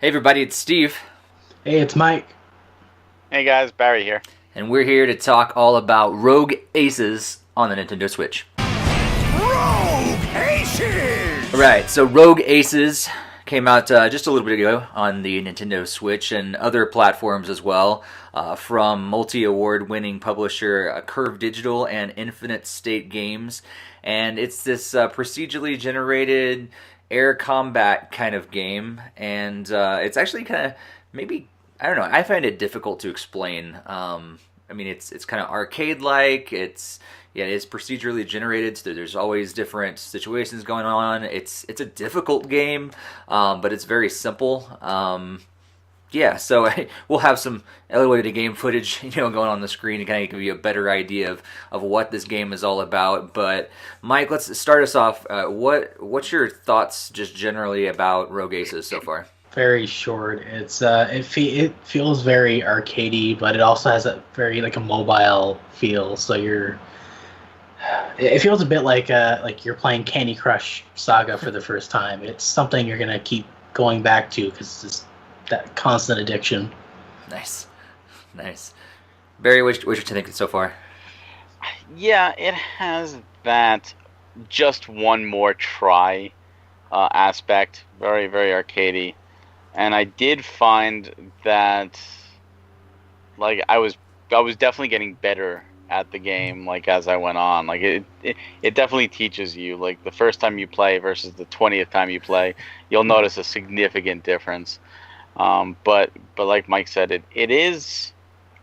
Hey everybody, it's Steve, Hey, it's Mike. Hey guys, Barry here. and we're here to talk all about Rogue Aces on the Nintendo Switch. Rogue Aces! Right, so Rogue Aces came out just a little bit ago on the Nintendo Switch and other platforms as well, from multi-award winning publisher Curve Digital and Infinite State Games. And it's this procedurally generated air combat kind of game, and it's actually kind of maybe, I don't know, I find it difficult to explain. I mean, it's kind of arcade like. It's procedurally generated, so there's always different situations going on. It's a difficult game, but it's very simple. So we'll have some elevated game footage, going on the screen to kind of give you a better idea of what this game is all about. But Mike, let's start us off. What's your thoughts just generally about Rogue Aces so far? Very short. It feels very arcadey, but it also has a very like a mobile feel. So it feels a bit like you're playing Candy Crush Saga for the first time. It's something you're gonna keep going back to because it's just that constant addiction. Nice. Barry, what you think so far? Yeah, it has that just one more try aspect. Very, very arcadey. And I did find that like I was definitely getting better at the game like as I went on. Like it definitely teaches you. Like the first time you play versus the 20th time you play, you'll notice a significant difference. But like Mike said, it is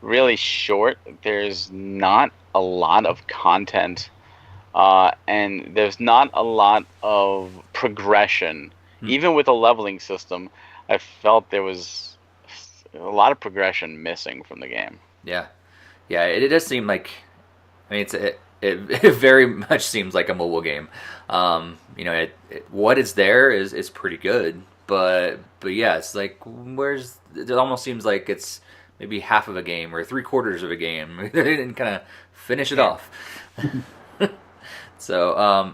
really short. There's not a lot of content, and there's not a lot of progression. Even with a leveling system, I felt there was a lot of progression missing from the game. Yeah, it does seem like, I mean, it very much seems like a mobile game. What is there is pretty good, but yeah, it's like it almost seems like it's maybe half of a game or three-quarters of a game. They didn't kind of finish it off. So,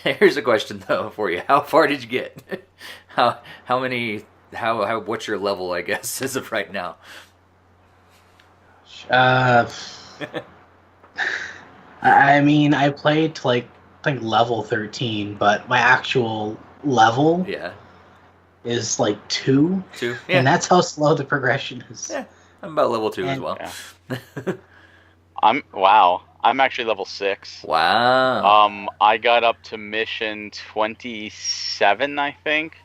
here's a question though for you: how far did you get? How many? What's your level? I guess as of right now. Uh, I mean, I played to like I think level 13, but my actual level Yeah, is like 2, two. and Yeah, that's how slow the progression is. yeah. I'm about level 2 as And well. Yeah. I'm actually level 6. Wow. I got up to mission 27, I think,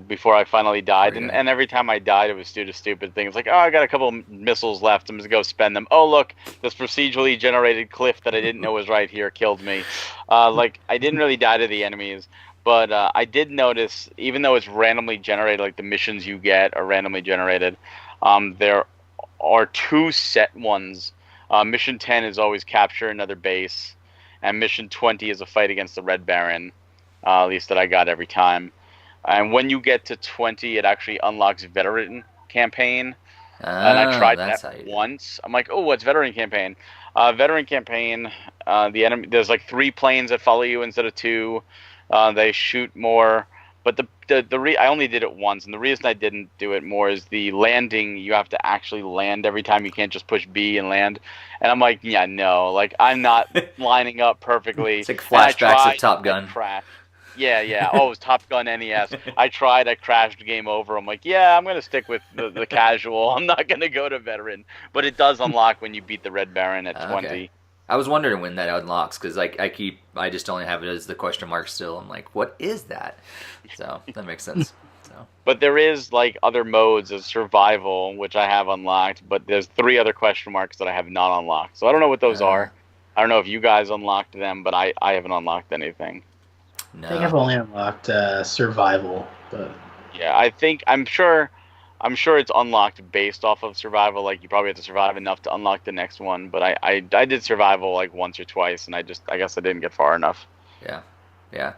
before I finally died. Okay. And every time I died, it was due to stupid things like, oh, I got a couple missiles left. I'm just going to go spend them. Oh, look, this procedurally generated cliff that I didn't know was right here killed me. Like, I didn't really die to the enemies. But I did notice, even though it's randomly generated, like the missions you get are randomly generated, there are two set ones. Mission 10 is always capture another base, and Mission 20 is a fight against the Red Baron, at least that I got every time. And when you get to 20, it actually unlocks Veteran Campaign. And I tried That's how that you do it. once. I'm like, oh, what's Veteran Campaign? Veteran Campaign, the enemy, there's like 3 planes that follow you instead of 2. They shoot more. But I only did it once, and the reason I didn't do it more is the landing. You have to actually land every time. You can't just push B and land. And I'm like, yeah, no, like I'm not lining up perfectly. It's like And I flashbacks of tried, Top I Gun. crashed. Yeah. Oh, it was Top Gun NES. I tried, I crashed, game over. I'm like, yeah, I'm gonna stick with the casual. I'm not gonna go to veteran. But it does unlock when you beat the Red Baron at Okay. 20. I was wondering when that unlocks because I just only have it as the question mark still. I'm like, what is that? So that makes sense. So But there is like other modes of survival which I have unlocked, but there's 3 other question marks that I have not unlocked. So I don't know what those uh, are. I don't know if you guys unlocked them, but I haven't unlocked anything. I think I've no. only unlocked survival, but Yeah, I'm sure it's unlocked based off of survival. Like you probably have to survive enough to unlock the next one. But I did survival like once or twice, and I guess I didn't get far enough. Yeah, yeah.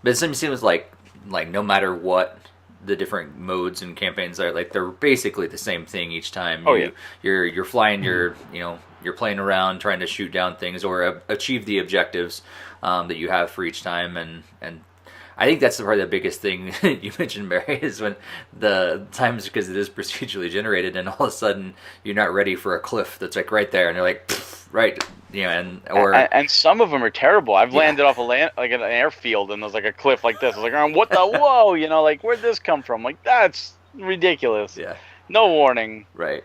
But it seems like no matter what the different modes and campaigns are, like they're basically the same thing each time. Oh yeah. You're flying you're playing around trying to shoot down things or achieve the objectives that you have for each time, and I think that's probably the biggest thing you mentioned, Barry, is when the times, because it is procedurally generated, and all of a sudden you're not ready for a cliff that's like right there, and you're like, right, and some of them are terrible. I've landed off like an airfield, and there's like a cliff like this. I was like, oh, what the whoa, like where'd this come from? Like that's ridiculous. Yeah. No warning. Right.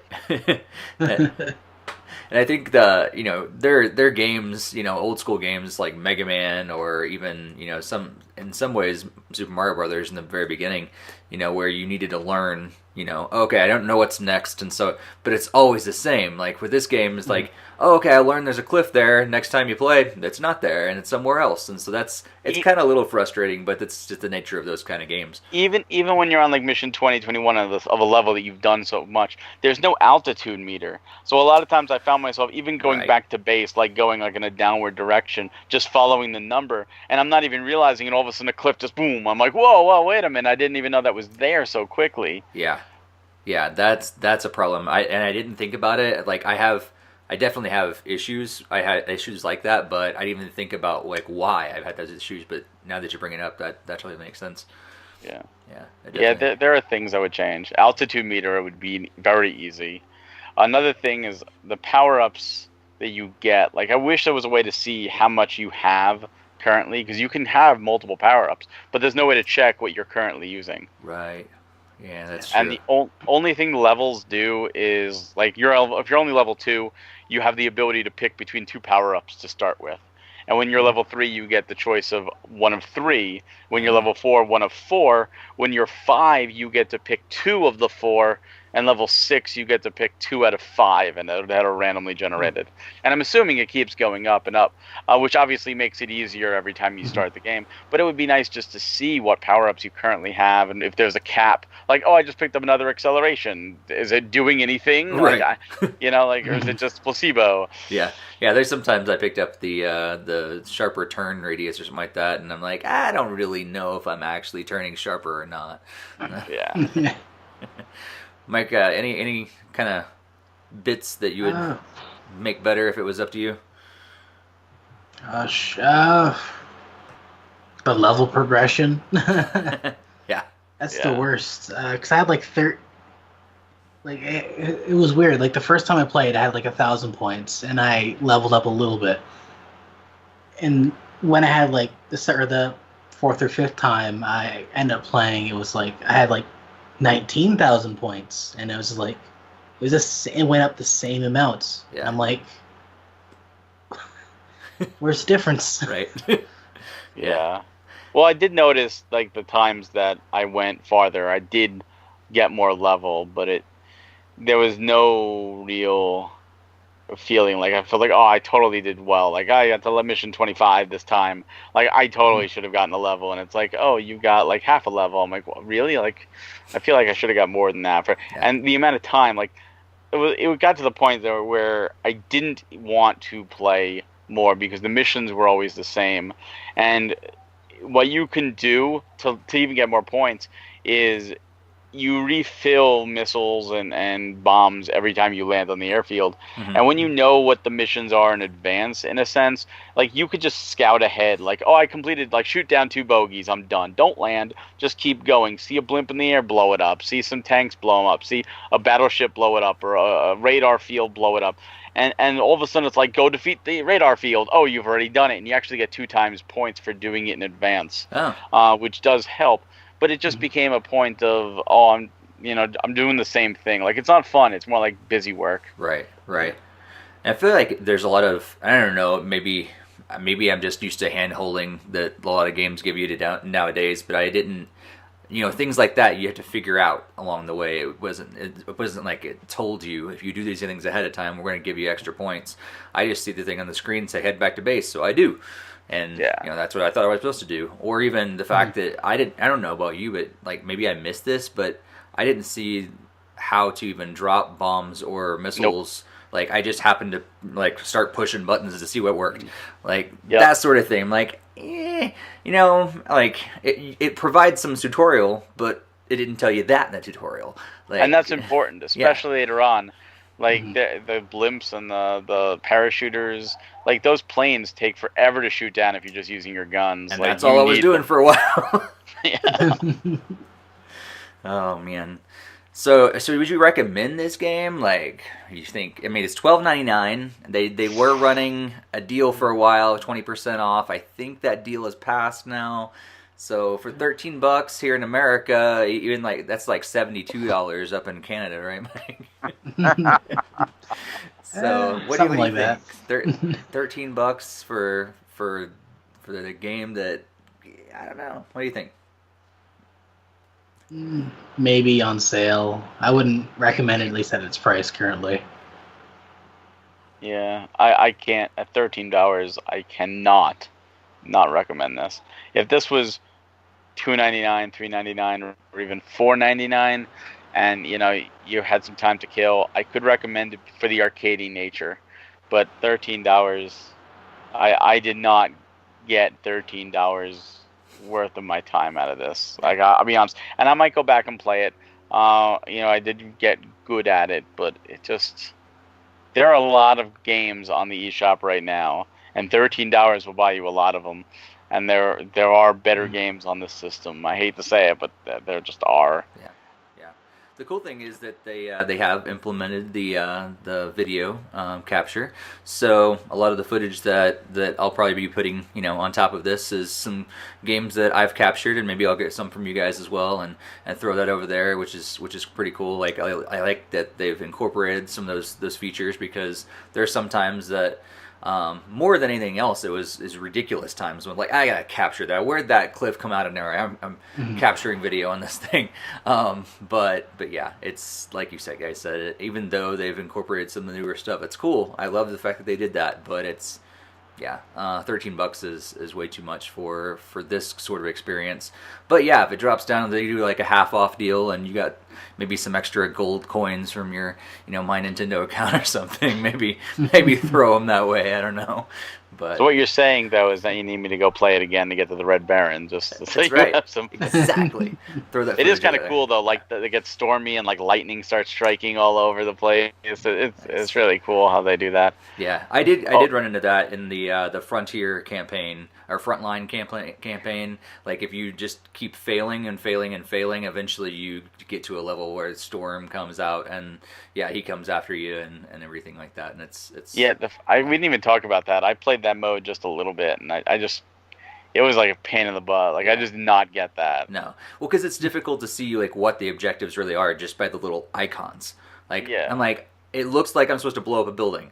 And I think their games, old school games like Mega Man, or even in some ways Super Mario Brothers in the very beginning, where you needed to learn, okay, I don't know what's next, and so, but it's always the same. Like with this game, it's like, oh, okay, I learned there's a cliff there. Next time you play, it's not there, and it's somewhere else, and so it's kind of a little frustrating, but that's just the nature of those kind of games. Even when you're on like mission 2021 of a level that you've done so much, there's no altitude meter. So a lot of times I found myself even going back to base, like going like in a downward direction, just following the number, and I'm not even realizing it. All of a sudden, a cliff just boom. I'm like, whoa, wait a minute! I didn't even know that was there so quickly. Yeah, that's a problem. I didn't think about it. Like I definitely have issues. I had issues like that, but I didn't even think about like why I've had those issues. But now that you bring it up, that totally makes sense. Yeah. There are things I would change. Altitude meter would be very easy. Another thing is the power-ups that you get. Like I wish there was a way to see how much you have currently, because you can have multiple power-ups, but there's no way to check what you're currently using. Right. Yeah, that's true. And the only thing the levels do is, like, if you're only level 2, you have the ability to pick between 2 power-ups to start with. And when you're level 3, you get the choice of 1 of 3. When you're level 4, 1 of 4. When you're 5, you get to pick 2 of the 4. And level 6, you get to pick 2 out of 5, and that are randomly generated. And I'm assuming it keeps going up and up, which obviously makes it easier every time you start the game. But it would be nice just to see what power-ups you currently have, and if there's a cap. Like, oh, I just picked up another acceleration. Is it doing anything? Right. Like, or is it just placebo? Yeah. There's sometimes I picked up the sharper turn radius or something like that, and I'm like, I don't really know if I'm actually turning sharper or not. Yeah. Mike, any kind of bits that you would make better if it was up to you? The level progression. Yeah. That's the worst. Because I had like it was weird. Like the first time I played, I had like 1,000 points, and I leveled up a little bit. And when I had like the fourth or fifth time I ended up playing, it was like I had like 19,000 points, and it was like it went up the same amounts. Yeah. I'm like, where's the difference? Right. Yeah. Well, I did notice like the times that I went farther, I did get more level, but there was no real feeling like I felt like, oh, I totally did well. Like I got to mission 25 this time. Like I totally should have gotten a level, and it's like, oh, you got like half a level. I'm like, well, really? Like I feel like I should have got more than that. And the amount of time, like it got to the point there where I didn't want to play more because the missions were always the same. And what you can do to even get more points is you refill missiles and bombs every time you land on the airfield. Mm-hmm. And when you know what the missions are in advance, in a sense, like you could just scout ahead. Like, oh, I completed, like, shoot down 2 bogeys, I'm done. Don't land, just keep going. See a blimp in the air, blow it up. See some tanks, blow them up. See a battleship, blow it up. Or a radar field, blow it up. And all of a sudden it's like, go defeat the radar field. Oh, you've already done it. And you actually get 2 times points for doing it in advance, which does help. But it just became a point of, oh, I'm doing the same thing. Like, it's not fun. It's more like busy work. Right. And I feel like there's a lot of, I don't know, maybe I'm just used to hand-holding that a lot of games give you nowadays, but I didn't, things like that you have to figure out along the way. It wasn't like it told you, if you do these things ahead of time, we're going to give you extra points. I just see the thing on the screen and say, head back to base, so I do. And that's what I thought I was supposed to do. Or even the fact that I don't know about you, but like maybe I missed this, but I didn't see how to even drop bombs or missiles. Nope. Like I just happened to like start pushing buttons to see what worked. Like that sort of thing. Like like it provides some tutorial, but it didn't tell you that in the tutorial. Like, and that's important, especially later on. Like the blimps and the parachuters, like those planes take forever to shoot down if you're just using your guns. And like that's all I was doing for a while. Yeah. Oh man. So would you recommend this game? Like, you think? I mean, it's $12.99. They were running a deal for a while, 20% off. I think that deal is passed now. So for $13 here in America, even like that's like $72 up in Canada, right, Mike? So what do you think? $13 for the game that I don't know. What do you think? Maybe on sale. I wouldn't recommend it, at least at its price currently. Yeah, I can't at $13. I cannot not recommend this. If this was $2.99, $3.99, or even $4.99, and you had some time to kill, I could recommend it for the arcadey nature. But $13, I did not get $13 worth of my time out of this. Like, I'll be honest, and I might go back and play it. I did get good at it, but it just, there are a lot of games on the eShop right now, and $13 will buy you a lot of them. And there are better games on this system. I hate to say it, but there just are. Yeah. The cool thing is that they have implemented the video capture. So a lot of the footage that I'll probably be putting on top of this is some games that I've captured, and maybe I'll get some from you guys as well, and throw that over there, which is pretty cool. Like I like that they've incorporated some of those features, because there are some times that more than anything else, is ridiculous times when like I gotta capture that. Where'd that cliff come out of nowhere? I'm capturing video on this thing. But yeah, it's like you said, guys said, even though they've incorporated some of the newer stuff, it's cool. I love the fact that they did that, but it's $13 is way too much for this sort of experience. But yeah, if it drops down, they do like a half off deal, and you got maybe some extra gold coins from your My Nintendo account or something. Maybe throw them that way. I don't know. But so what you're saying though is that you need me to go play it again to get to the Red Baron, just so that's you right. have some. Exactly. Throw that. It is kind of cool though. Like it gets stormy and like lightning starts striking all over the place. It's really cool how they do that. Yeah, I did run into that in the Frontier campaign or Frontline campaign. Like if you just keep failing and failing and failing, eventually you get to a level where Storm comes out, and he comes after you and everything like that. And it's we didn't even talk about that. I played that mode just a little bit, and I just, it was like a pain in the butt. Like I just did not get that. No, well, because it's difficult to see like what the objectives really are just by the little icons. Like I'm like, it looks like I'm supposed to blow up a building.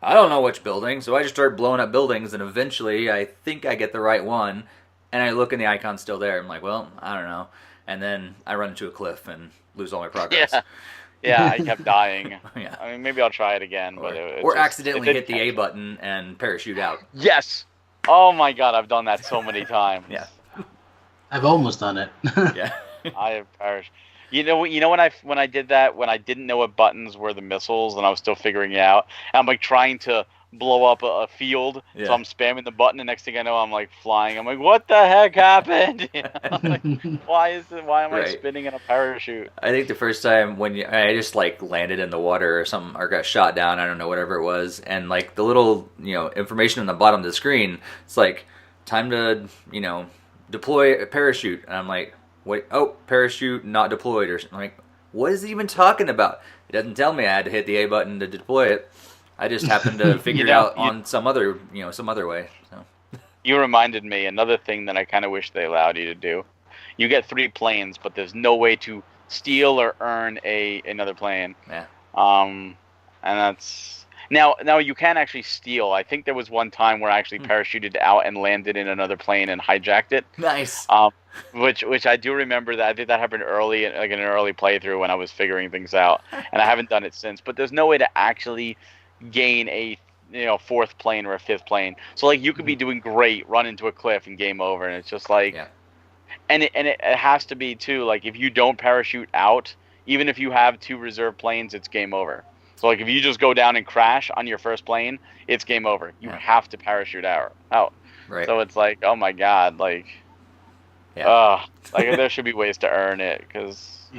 I don't know which building, so I just start blowing up buildings, and eventually I think I get the right one, and I look and the icon's still there. I'm like, well, I don't know. And then I run into a cliff and lose all my progress. Yeah, I kept dying. Yeah. I mean, maybe I'll try it again, but or accidentally hit the A button and parachute out. Yes. Oh my God, I've done that so many times. Yeah. I've almost done it. Yeah. I have perished. You know when I did that, when I didn't know what buttons were the missiles and I was still figuring it out, and I'm like trying to blow up a field, so I'm spamming the button, and next thing I know I'm like flying. I'm like, what the heck happened? Like, why am I spinning in a parachute? I think the first time I just like landed in the water or something, or got shot down, I don't know, whatever it was, and like the little information on the bottom of the screen, it's like time to deploy a parachute, and I'm like, wait, parachute not deployed, or something. I'm like, what is it even talking about? It doesn't tell me I had to hit the A button to deploy it. I just happened to figure it out on some other way. So. You reminded me, another thing that I kind of wish they allowed you to do. You get 3 planes, but there's no way to steal or earn another plane. Yeah. And that's now you can actually steal. I think there was one time where I actually parachuted out and landed in another plane and hijacked it. Nice. Which I do remember that I did that happen early, like in an early playthrough when I was figuring things out, and I haven't done it since. But there's no way to actually gain a 4th plane or a 5th plane. So like you could be doing great, run into a cliff and game over, and it's just like, and it has to be too, like if you don't parachute out, even if you have 2 reserve planes, it's game over. So like if you just go down and crash on your first plane, it's game over. You have to parachute out. Right. So it's like, oh my God, like, like there should be ways to earn it, because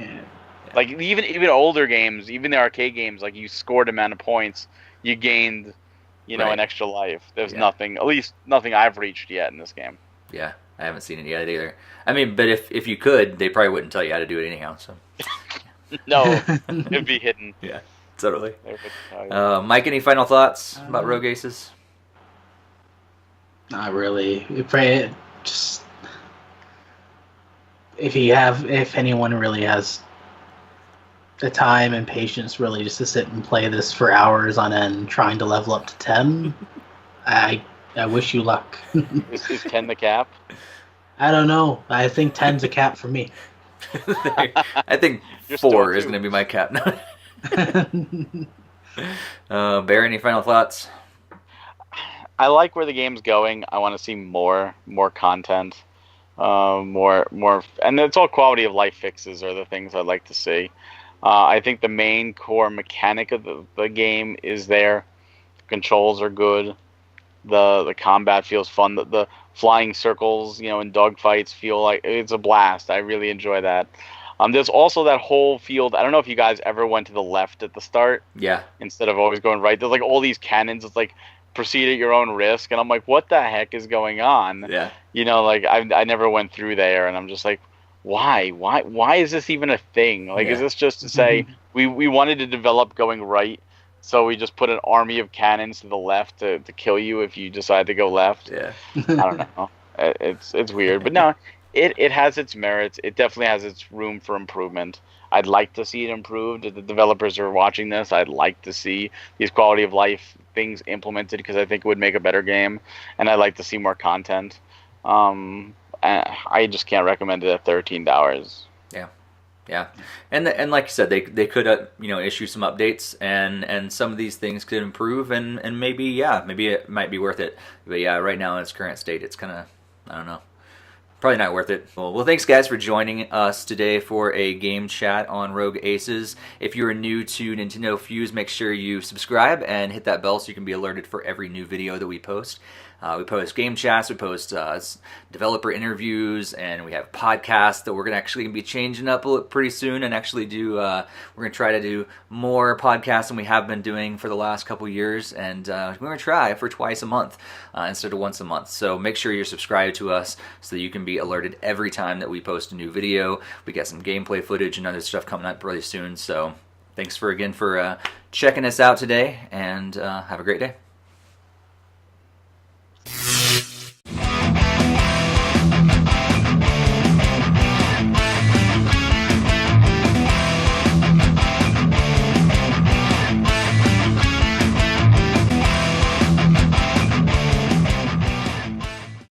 Like even older games, even the arcade games, like you scored amount of points, you gained, an extra life. There's nothing, at least nothing I've reached yet in this game. Yeah, I haven't seen it yet either. I mean, but if you could, they probably wouldn't tell you how to do it anyhow. So No, it'd be hidden. yeah, totally. They wouldn't tell you. Mike, any final thoughts about Rogue Aces? Not really. If anyone really has the time and patience really just to sit and play this for hours on end trying to level up to 10, I wish you luck. Is 10 the cap? I don't know. I think 10's a cap for me. I think 4 is going to be my cap. Bear, any final thoughts? I like where the game's going. I want to see more content, more, and it's all quality of life fixes are the things I'd like to see. I think the main core mechanic of the game is there. The controls are good. The combat feels fun. The flying circles, in dogfights feel like it's a blast. I really enjoy that. There's also that whole field. I don't know if you guys ever went to the left at the start. Yeah. Instead of always going right. There's like all these cannons. It's like proceed at your own risk, and I'm like, what the heck is going on? Yeah. Like I never went through there, and I'm just like, why is this even a thing? Like, is this just to say we wanted to develop going right, so we just put an army of cannons to the left to kill you if you decide to go left? Yeah. I don't know. It's weird, but no, it has its merits. It definitely has its room for improvement. I'd like to see it improved. If the developers are watching this, I'd like to see these quality of life things implemented because I think it would make a better game, and I'd like to see more content. I just can't recommend it at $13. Yeah, and like you said, they could issue some updates and some of these things could improve and maybe it might be worth it. But yeah, right now in its current state, it's kind of, I don't know, probably not worth it. Well, thanks guys for joining us today for a game chat on Rogue Aces. If you're new to Nintendo Fuse, make sure you subscribe and hit that bell so you can be alerted for every new video that we post. We post game chats, we post developer interviews, and we have podcasts that we're going to actually be changing up pretty soon and actually do, we're going to try to do more podcasts than we have been doing for the last couple years, and we're going to try for twice a month instead of once a month. So make sure you're subscribed to us so that you can be alerted every time that we post a new video. We got some gameplay footage and other stuff coming up really soon, so thanks again for checking us out today, and have a great day.